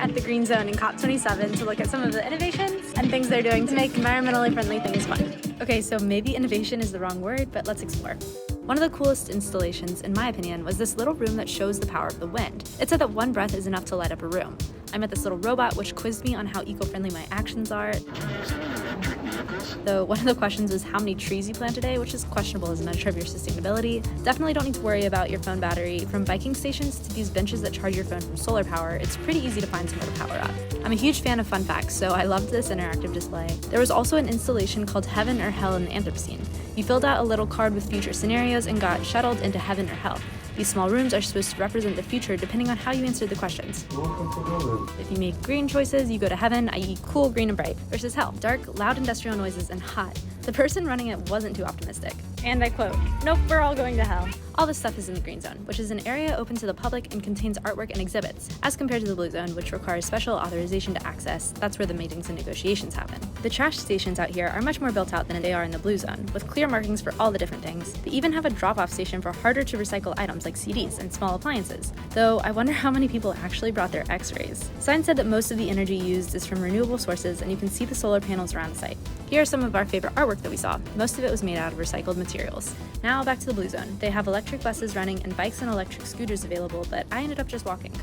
at the Green Zone in COP27 to look at some of the innovations and things they're doing to make environmentally friendly things fun. Okay, so maybe innovation is the wrong word, but let's explore. One of the coolest installations, in my opinion, was this little room that shows the power of the wind. It said that one breath is enough to light up a room. I met this little robot which quizzed me on how eco-friendly my actions are. Though one of the questions was how many trees you plant a day, which is questionable as a measure of your sustainability. Definitely don't need to worry about your phone battery. From biking stations to these benches that charge your phone from solar power, it's pretty easy to find somewhere to power up. I'm a huge fan of fun facts, so I loved this interactive display. There was also an installation called Heaven or Hell in the Anthropocene. You filled out a little card with future scenarios and got shuttled into heaven or hell. These small rooms are supposed to represent the future depending on how you answered the questions. If you make green choices, you go to heaven, i.e. cool, green, and bright, versus hell, dark, loud industrial noises, and hot. The person running it wasn't too optimistic. And I quote, "Nope, we're all going to hell." All this stuff is in the Green Zone, which is an area open to the public and contains artwork and exhibits, as compared to the Blue Zone, which requires special authorization to access. That's where the meetings and negotiations happen. The trash stations out here are much more built out than they are in the Blue Zone, with clear markings for all the different things. They even have a drop-off station for harder to recycle items like CDs and small appliances, though I wonder how many people actually brought their x-rays. Signs said that most of the energy used is from renewable sources, and you can see the solar panels around the site. Here are some of our favorite artwork that we saw. Most of it was made out of recycled materials. Now back to the Blue Zone. They have electric buses running and bikes and electric scooters available, but I ended up just walking.